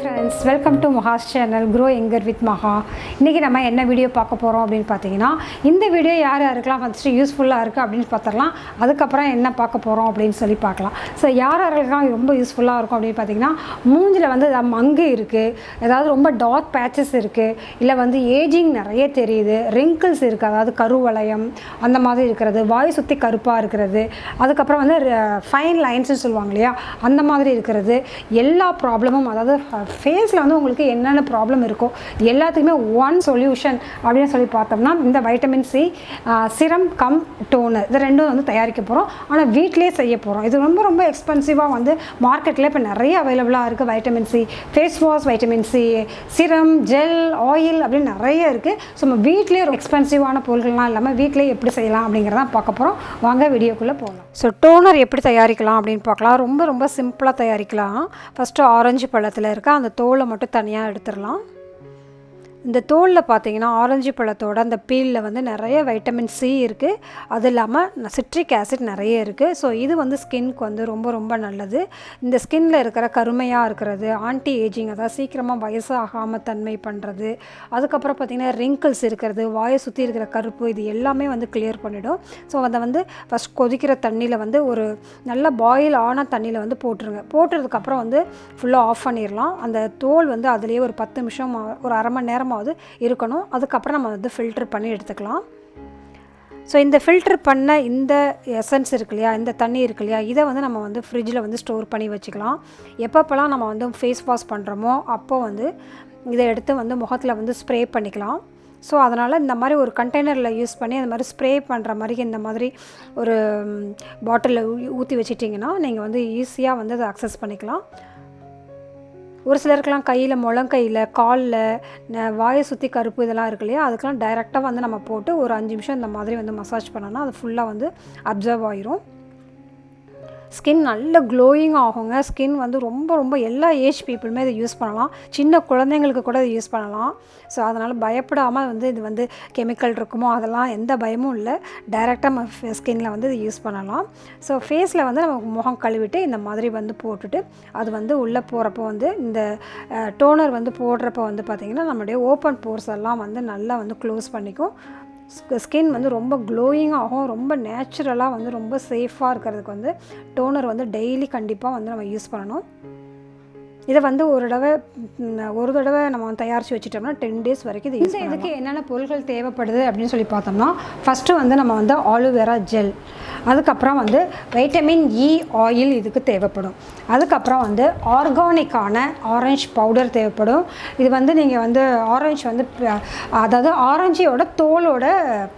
friends, welcome to MAHA's channel Grow Younger with MAHA. இன்றைக்கி நம்ம என்ன வீடியோ பார்க்க போகிறோம் அப்படின்னு பார்த்தீங்கன்னா, இந்த வீடியோ யார் யாருக்கெல்லாம் ஃபஸ்ட்டு யூஸ்ஃபுல்லாக இருக்குது அப்படின்னு பார்த்துடலாம். அதுக்கப்புறம் என்ன பார்க்க போகிறோம் அப்படின்னு சொல்லி பார்க்கலாம். ஸோ யார் யாருக்கெல்லாம் ரொம்ப யூஸ்ஃபுல்லாக இருக்கும் அப்படின்னு பார்த்தீங்கன்னா, மூஞ்சில் வந்து மங்கு இருக்குது, ஏதாவது ரொம்ப டார்க் பேச்சஸ் இருக்குது, இல்லை வந்து ஏஜிங் நிறைய தெரியுது, ரிங்கிள்ஸ் இருக்குது, அதாவது கருவளையம் அந்த மாதிரி இருக்கிறது, வாய் சுற்றி கருப்பாக இருக்கிறது, அதுக்கப்புறம் வந்து ஃபைன் லைன்ஸ்னு சொல்லுவாங்க இல்லையா, அந்த மாதிரி இருக்கிறது, எல்லா ப்ராப்ளமும், அதாவது ஃபேஸில் வந்து உங்களுக்கு என்னென்ன ப்ராப்ளம் இருக்கோ எல்லாத்துக்குமே ஒன் சொல்யூஷன் அப்படின்னு சொல்லி பார்த்தோம்னா இந்த வைட்டமின் சி சிரம் கம் டோனர் இது ரெண்டும் வந்து தயாரிக்க போகிறோம். ஆனால் வீட்டிலே செய்ய போகிறோம். இது ரொம்ப ரொம்ப எக்ஸ்பென்சிவாக வந்து மார்க்கெட்டில் இப்போ நிறைய அவைலபிளாக இருக்குது. Vitamin C face wash, vitamin C serum, gel, oil அப்படின்னு நிறைய இருக்குது. ஸோ நம்ம வீட்டிலே ஒரு எக்ஸ்பென்சிவான பொருட்கள்லாம் இல்லாமல் வீட்டிலே எப்படி செய்யலாம் அப்படிங்கிறதான் பார்க்க போகிறோம். வாங்க வீடியோக்குள்ளே போகலாம். ஸோ டோனர் எப்படி தயாரிக்கலாம் அப்படின்னு பார்க்கலாம். ரொம்ப ரொம்ப சிம்பிளாக தயாரிக்கலாம். ஃபஸ்ட்டு ஆரஞ்சு பழத்தில் இருக்க அந்த தோலை மட்டும் தனியாக எடுத்துடலாம். இந்த தோலில் பார்த்தீங்கன்னா ஆரஞ்சு பழத்தோட அந்த பீலில் வந்து நிறைய வைட்டமின் சி இருக்குது. அது இல்லாமல் சிட்ரிக் ஆசிட் நிறைய இருக்குது. ஸோ இது வந்து ஸ்கின்க்கு வந்து ரொம்ப ரொம்ப நல்லது. இந்த ஸ்கின்னில் இருக்கிற கருமையாக இருக்கிறது, ஆன்டி ஏஜிங், அதாவது சீக்கிரமாக வயசாகாமல் தன்மை பண்ணுறது, அதுக்கப்புறம் பார்த்திங்கன்னா ரிங்கிள்ஸ் இருக்கிறது, வாயை சுற்றி இருக்கிற கருப்பு, இது எல்லாமே வந்து கிளியர் பண்ணிவிடும். ஸோ அதை வந்து ஃபஸ்ட் கொதிக்கிற தண்ணியில் வந்து ஒரு நல்ல பாயில் ஆன தண்ணியில் வந்து போட்டுருங்க. போட்டதுக்கப்புறம் வந்து ஃபுல்லாக ஆஃப் பண்ணிடலாம். அந்த தோல் வந்து அதுலேயே ஒரு 10 நிமிஷம், ஒரு அரை மணி நேரமாக இருக்கணும். அதுக்கப்புறம் நம்ம வந்து ஃபில்டர் பண்ணி எடுத்துக்கலாம். ஸோ இந்த ஃபில்டர் பண்ண இந்த எசன்ஸ் இருக்கு இல்லையா, இந்த தண்ணி இருக்கு இல்லையா, இதை வந்து நம்ம வந்து ஃப்ரிட்ஜில் வந்து ஸ்டோர் பண்ணி வச்சுக்கலாம். எப்பப்போலாம் நம்ம வந்து ஃபேஸ் வாஷ் பண்ணுறோமோ அப்போ வந்து இதை எடுத்து வந்து முகத்தில் வந்து ஸ்ப்ரே பண்ணிக்கலாம். ஸோ அதனால் இந்த மாதிரி ஒரு கண்டெய்னரில் யூஸ் பண்ணி அந்த மாதிரி ஸ்ப்ரே பண்ணுற மாதிரி இந்த மாதிரி ஒரு பாட்டிலில் ஊற்றி வச்சிட்டிங்கன்னா நீங்கள் வந்து ஈஸியாக வந்து அதை அக்சஸ் பண்ணிக்கலாம். ஒரு சிலருக்கெலாம் கையில், முழங்கையில், காலில், வாயை சுற்றி கருப்பு இதெல்லாம் இருக்கு இல்லையா, அதுக்கெலாம் டைரெக்டாக வந்து நம்ம போட்டு ஒரு 5 நிமிஷம் இந்த மாதிரி வந்து மசாஜ் பண்ணோன்னா அது ஃபுல்லாக வந்து அப்சர்வ் ஆயிரும். ஸ்கின் நல்ல க்ளோயிங் ஆகுங்க. ஸ்கின் வந்து ரொம்ப ரொம்ப எல்லா ஏஜ் பீப்புளுமே இதை யூஸ் பண்ணலாம். சின்ன குழந்தைங்களுக்கு கூட இதை யூஸ் பண்ணலாம். ஸோ அதனால் பயப்படாமல் வந்து இது வந்து கெமிக்கல் இருக்குமோ அதெல்லாம் எந்த பயமும் இல்லை. டைரெக்டாக நம்ம ஸ்கின்னில் வந்து இது யூஸ் பண்ணலாம். ஸோ ஃபேஸில் வந்து நம்ம முகம் கழுவிட்டு இந்த மாதிரி வந்து போட்டுட்டு அது வந்து உள்ளே போகிறப்போ வந்து இந்த டோனர் வந்து போடுறப்போ வந்து பார்த்திங்கன்னா நம்மளுடைய ஓப்பன் போர்ஸ் எல்லாம் வந்து நல்லா வந்து க்ளோஸ் பண்ணிக்கும். ஸ்கின் வந்து ரொம்ப க்ளோயிங் ஆகும். ரொம்ப நேச்சுரலாக வந்து ரொம்ப சேஃபாக இருக்கிறதுக்கு வந்து டோனர் வந்து டெய்லி கண்டிப்பாக வந்து நம்ம யூஸ் பண்ணணும். இதை வந்து ஒரு தடவை நம்ம தயாரித்து வச்சுட்டோம்னா 10 days வரைக்கும் இது யூஸ் பண்ணலாம். இதுக்கு என்னென்ன பொருட்கள் தேவைப்படுது அப்படின்னு சொல்லி பார்த்தோம்னா, ஃபஸ்ட்டு வந்து நம்ம வந்து ஆலோவேரா ஜெல், அதுக்கப்புறம் வந்து வைட்டமின் இ ஆயில் இதுக்கு தேவைப்படும். அதுக்கப்புறம் வந்து ஆர்கானிக்கான ஆரஞ்சு பவுடர் தேவைப்படும். இது வந்து நீங்கள் வந்து ஆரஞ்சு வந்து அதாவது ஆரஞ்சோட தோலோட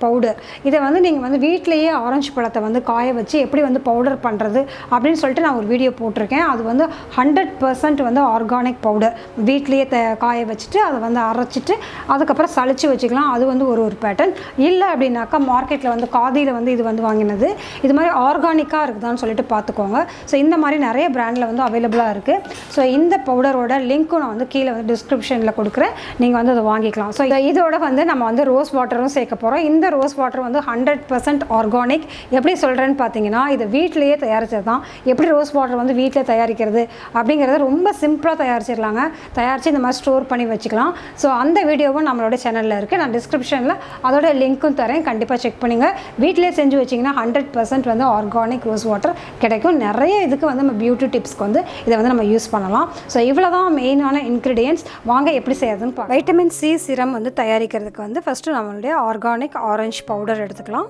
பவுடர், இதை வந்து நீங்கள் வந்து வீட்டிலையே ஆரஞ்சு பழத்தை வந்து காய வச்சு எப்படி வந்து பவுடர் பண்ணுறது அப்படின்னு சொல்லிட்டு நான் ஒரு வீடியோ போட்டிருக்கேன். அது வந்து 100% வந்து ஆர்கானிக் பவுடர். வீட்லேயே காய வச்சுட்டு அதை வந்து அரைச்சிட்டு அதுக்கப்புறம் சளிச்சு வச்சுக்கலாம். அது வந்து ஒரு பேட்டர்ன். இல்லை அப்படின்னாக்கா மார்க்கெட்டில் வந்து காதியில் வந்து இது வந்து வாங்கினது, இது மாதிரி ஆர்கானிக்காக இருக்குதான்னு சொல்லிட்டு பார்த்துக்கோங்க. ஸோ இந்த மாதிரி நிறைய பிராண்டில் வந்து அவைலபிளாக இருக்குது. ஸோ இந்த பவுடரோட லிங்க்கும் நான் வந்து கீழே வந்து டிஸ்கிரிப்ஷனில் கொடுக்குறேன், நீங்கள் வந்து அதை வாங்கிக்கலாம். ஸோ இதோட வந்து நம்ம வந்து ரோஸ் வாட்டரும் சேர்க்க போகிறோம். இந்த ரோஸ் வாட்டர் வந்து 100% ஆர்கானிக். எப்படி சொல்கிறேன்னு பார்த்தீங்கன்னா, இது வீட்டிலேயே தயாரித்தது தான். எப்படி ரோஸ் வாட்டர் வந்து வீட்டில் தயாரிக்கிறது அப்படிங்கிறத ரொம்ப சிம்பிளாக தயாரிச்சிடலாங்க. தயாரித்து இந்த மாதிரி ஸ்டோர் பண்ணி வச்சுக்கலாம். ஸோ அந்த வீடியோவும் நம்மளோட சேனலில் இருக்குது. நான் டிஸ்கிரிப்ஷனில் அதோட லிங்க்கும் தரேன், கண்டிப்பாக செக் பண்ணுங்கள். வீட்டிலே செஞ்சு வச்சிங்கன்னா 100% வந்து ஆர்கானிக் ரோஸ் வாட்டர் கிடைக்கும். நிறைய இதுக்கு வந்து நம்ம பியூட்டி டிப்ஸ்க்கு வந்து இதை வந்து நம்ம யூஸ் பண்ணலாம். ஸோ இவ்வளோ தான் மெயினான இன்க்ரீடியன்ட்ஸ். வாங்க எப்படி செய்யறதுன்னு பார்க்கலாம். வைட்டமின் சி சிரம் வந்து தயாரிக்கிறதுக்கு வந்து ஃபஸ்ட்டு நம்மளுடைய ஆர்கானிக் ஆரஞ்சு பவுடர் எடுத்துக்கலாம்.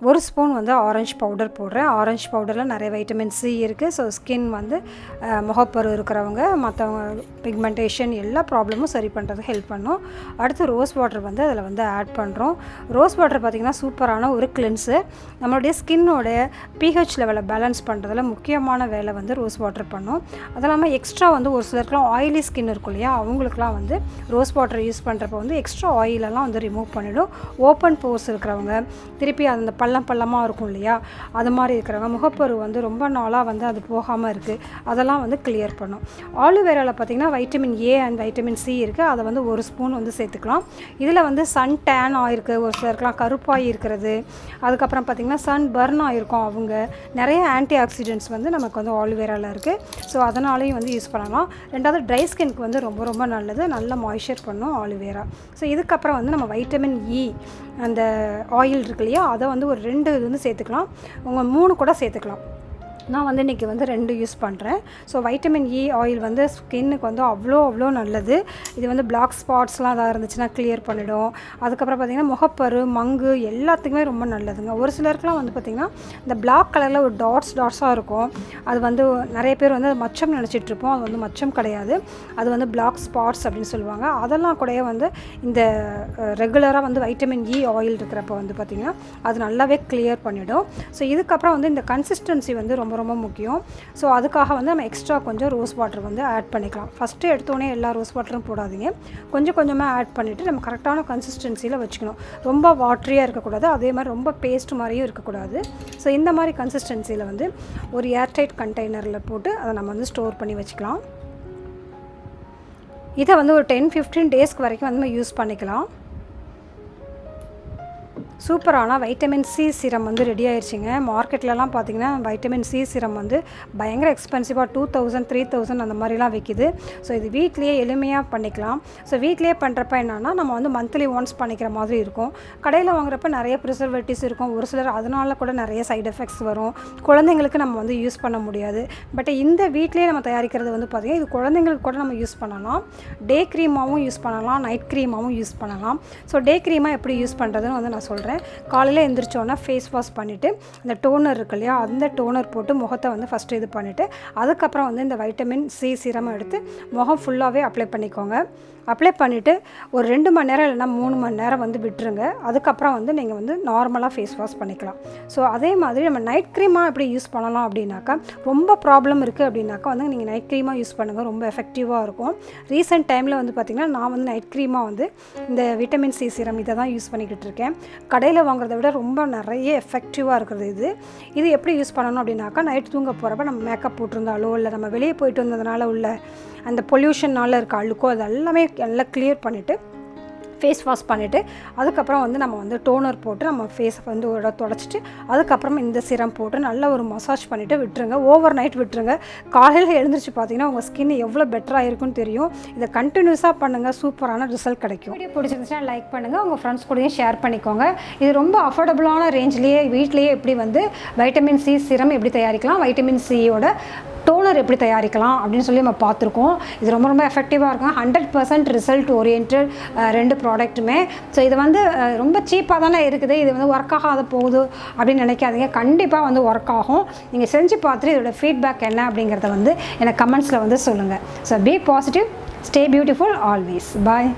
1 ஸ்பூன் வந்து ஆரஞ்சு பவுடர் போடுறேன். ஆரஞ்சு பவுடரில் நிறைய வைட்டமின் சி இருக்குது. ஸோ ஸ்கின் வந்து முகப்பரு இருக்கிறவங்க, மற்றவங்க பிக்மெண்டேஷன் எல்லா ப்ராப்ளமும் சரி பண்ணுறதுக்கு ஹெல்ப் பண்ணும். அடுத்து ரோஸ் வாட்டர் வந்து அதில் வந்து ஆட் பண்ணுறோம். ரோஸ் வாட்டர் பார்த்திங்கன்னா சூப்பரான ஒரு கிளென்சர். நம்மளுடைய ஸ்கின்னோட பிஹெச் லெவலை பேலன்ஸ் பண்ணுறதுல முக்கியமான வேலை வந்து ரோஸ் வாட்டர் பண்ணும். அது இல்லாமல் எக்ஸ்ட்ரா வந்து ஒரு சிலருக்குலாம் ஆயிலி ஸ்கின் இருக்கும் இல்லையா, அவங்களுக்குலாம் வந்து ரோஸ் வாட்டர் யூஸ் பண்ணுறப்போ வந்து எக்ஸ்ட்ரா ஆயிலெல்லாம் வந்து ரிமூவ் பண்ணிவிடும். ஓப்பன் போர்ஸ் இருக்கிறவங்க, திருப்பி அந்த பள்ளமாக இருக்கும் இல்லையா, அது மாதிரி இருக்கிறவங்க, முகப்பரு வந்து ரொம்ப நாளாக வந்து அது போகாமல் இருக்குது, அதெல்லாம் வந்து கிளியர் பண்ணும். ஆலுவேராவில் பார்த்திங்கன்னா vitamin A and vitamin C இருக்குது. அதை வந்து 1 ஸ்பூன் வந்து சேர்த்துக்கலாம். இதில் வந்து சன் டேன் ஆகிருக்கு, ஒரு சிலருக்குலாம் கருப்பாகி இருக்கிறது, அதுக்கப்புறம் பார்த்திங்கன்னா சன் பர்ன் ஆகிருக்கும், அவங்க நிறைய ஆன்டி ஆக்சிடென்ட்ஸ் வந்து நமக்கு வந்து ஆலுவேராவில் இருக்குது. ஸோ அதனாலேயும் வந்து யூஸ் பண்ணலாம். ரெண்டாவது ட்ரை ஸ்கின்க்கு வந்து ரொம்ப ரொம்ப நல்லது, நல்ல மாய்ஸ்சர் பண்ணும் ஆலுவேரா. ஸோ இதுக்கப்புறம் வந்து நம்ம வைட்டமின் இ அந்த ஆயில் இருக்கு இல்லையா, அதை வந்து ஒரு 2 இது வந்து சேர்த்துக்கலாம். உங்கள் 3 கூட சேர்த்துக்கலாம். நான் வந்து இன்றைக்கி வந்து 2 யூஸ் பண்ணுறேன். ஸோ வைட்டமின் இ ஆயில் வந்து ஸ்கின்னுக்கு வந்து அவ்வளோ நல்லது. இது வந்து பிளாக் ஸ்பாட்ஸ்லாம் எதாவது இருந்துச்சுன்னா கிளியர் பண்ணிடும். அதுக்கப்புறம் பார்த்திங்கன்னா முகப்பரு, மங்கு எல்லாத்துக்குமே ரொம்ப நல்லதுங்க. ஒரு சிலருக்குலாம் வந்து பார்த்திங்கன்னா இந்த பிளாக் கலரில் ஒரு டாட்ஸாக இருக்கும். அது வந்து நிறைய பேர் வந்து அது மச்சம் நினச்சிட்ருப்போம். அது வந்து மச்சம் கிடையாது, அது வந்து பிளாக் ஸ்பாட்ஸ் அப்படின்னு சொல்லுவாங்க. அதெல்லாம் கூட வந்து இந்த ரெகுலராக வந்து வைட்டமின் இ ஆயில் இருக்கிறப்ப வந்து பார்த்திங்கன்னா அது நல்லாவே கிளியர் பண்ணிடும். ஸோ இதுக்கப்புறம் வந்து இந்த கன்சிஸ்டன்சி வந்து ரொம்ப ரொம்ப முக்கியம். ஸோ அதுக்காக வந்து நம்ம எக்ஸ்ட்ரா கொஞ்சம் ரோஸ் வாட்டர் வந்து ஆட் பண்ணிக்கலாம். ஃபஸ்ட்டு எடுத்தோடனே எல்லா ரோஸ் வாட்டரும் போடாதீங்க, கொஞ்சம் கொஞ்சமாக ஆட் பண்ணிவிட்டு நம்ம கரெக்டான கன்சிஸ்டன்சியில் வச்சுக்கணும். ரொம்ப வாட்டரியாக இருக்கக்கூடாது, அதே மாதிரி ரொம்ப பேஸ்ட் மாதிரியும் இருக்கக்கூடாது. ஸோ இந்த மாதிரி கன்சிஸ்டன்சியில் வந்து ஒரு ஏர்டைட் கண்டெய்னரில் போட்டு அதை நம்ம வந்து ஸ்டோர் பண்ணி வச்சுக்கலாம். இதை வந்து ஒரு 10-15 டேஸ்க்கு வரைக்கும் வந்து நம்ம யூஸ் பண்ணிக்கலாம். சூப்பரான வைட்டமின் சி சிரம் வந்து ரெடி ஆயிடுச்சுங்க. மார்க்கெட்லலாம் பார்த்திங்கன்னா வைட்டமின் சி சிரம் வந்து பயங்கர எக்ஸ்பென்சிவாக 2000-3000 அந்த மாதிரிலாம் விற்கிது. ஸோ இது வீட்லேயே எளிமையாக பண்ணிக்கலாம். ஸோ வீட்லேயே பண்ணுறப்ப என்னென்னா நம்ம வந்து மந்த்லி ஒன்ஸ் பண்ணிக்கிற மாதிரி இருக்கும். கடையில் வாங்குறப்ப நிறைய ப்ரிசர்வேட்டிவ்ஸ் இருக்கும், ஒரு சிலர் அதனால கூட நிறைய சைடு எஃபெக்ட்ஸ் வரும். குழந்தைங்களுக்கு நம்ம வந்து யூஸ் பண்ண முடியாது. பட் இந்த வீட்லேயே நம்ம தயாரிக்கிறது வந்து பார்த்திங்கன்னா இது குழந்தைங்களுக்கு கூட நம்ம யூஸ் பண்ணலாம். டே க்ரீமாகவும் யூஸ் பண்ணலாம், நைட் க்ரீமாகவும் யூஸ் பண்ணலாம். ஸோ டே க்ரீமாக எப்படி யூஸ் பண்ணுறதுன்னு வந்து நான் சொல்கிறேன். காலையில் எழுந்திரிச்சோன்னா ஃபேஸ் வாஷ் பண்ணிவிட்டு இந்த டோனர் இருக்கு இல்லையா, அந்த டோனர் போட்டு முகத்தை வந்து ஃபஸ்ட்டு இது பண்ணிவிட்டு அதுக்கப்புறம் வந்து இந்த வைட்டமின் சி சிரம் எடுத்து முகம் ஃபுல்லாகவே அப்ளை பண்ணிக்கோங்க. அப்ளை பண்ணிவிட்டு ஒரு 2 மணி நேரம் இல்லைனா 3 மணி நேரம் வந்து விட்டுருங்க. அதுக்கப்புறம் வந்து நீங்கள் வந்து நார்மலாக ஃபேஸ் வாஷ் பண்ணிக்கலாம். ஸோ அதே மாதிரி நம்ம நைட் க்ரீமாக எப்படி யூஸ் பண்ணலாம் அப்படின்னாக்கா, ரொம்ப ப்ராப்ளம் இருக்குது அப்படின்னாக்கா வந்து நீங்கள் நைட் க்ரீமாக யூஸ் பண்ணுங்கள், ரொம்ப எஃபெக்டிவாக இருக்கும். ரீசெண்ட் டைமில் வந்து பார்த்திங்கன்னா நான் வந்து நைட் க்ரீமாக வந்து இந்த விட்டமின் சி சிரம் இதை தான் யூஸ் பண்ணிக்கிட்டு இருக்கேன். கடையில் வாங்குறத விட ரொம்ப நிறைய எஃபெக்டிவாக இருக்கிறது இது எப்படி யூஸ் பண்ணணும் அப்படின்னாக்கா, நைட் தூங்க போகிறப்ப நம்ம மேக்கப் போட்டிருந்தாலோ இல்லை நம்ம வெளியே போயிட்டு வந்ததுனால உள்ள அந்த பொல்யூஷனால் இருக்க அழுக்கோ அது எல்லாமே நல்லா கிளியர் பண்ணிவிட்டு ஃபேஸ் வாஷ் பண்ணிவிட்டு அதுக்கப்புறம் வந்து நம்ம வந்து டோனர் போட்டு நம்ம ஃபேஸை வந்து ஒரு தொடச்சிட்டு அதுக்கப்புறம் இந்த சிரம் போட்டு நல்லா ஒரு மசாஜ் பண்ணிவிட்டு விட்டுருங்க. ஓவர் நைட் விட்டுருங்க. காலையில் எழுந்திரிச்சு பார்த்தீங்கன்னா உங்கள் ஸ்கின் எவ்வளோ பெட்டராக இருக்குன்னு தெரியும். இதை கண்டினியூஸாக பண்ணுங்கள், சூப்பரான ரிசல்ட் கிடைக்கும். வீடியோ பிடிச்சிருந்துச்சுன்னா லைக் பண்ணுங்கள், உங்கள் ஃப்ரெண்ட்ஸ் கூடயும் ஷேர் பண்ணிக்கோங்க. இது ரொம்ப அஃபோர்டபுளான ரேஞ்ச்லேயே வீட்லேயே எப்படி வந்து வைட்டமின் சி சிரம் எப்படி தயாரிக்கலாம், வைட்டமின் சியோட டோனர் எப்படி தயாரிக்கலாம் அப்படின்னு சொல்லி நம்ம பார்த்துருக்கோம். இது ரொம்ப ரொம்ப எஃபெக்டிவாக இருக்கும். 100% ரிசல்ட் ஓரியன்ட் 2 ப்ராடக்ட்டுமே. ஸோ இது வந்து ரொம்ப சீப்பாக தானே இருக்குது, இது வந்து ஒர்க் ஆகாத போகுது அப்படின்னு நினைக்காதீங்க. கண்டிப்பாக வந்து ஒர்க் ஆகும். நீங்கள் செஞ்சு பார்த்துட்டு இதோட ஃபீட்பேக் என்ன அப்படிங்கிறத வந்து எனக்கு கமெண்ட்ஸில் வந்து சொல்லுங்கள். So be positive, stay beautiful always. Bye.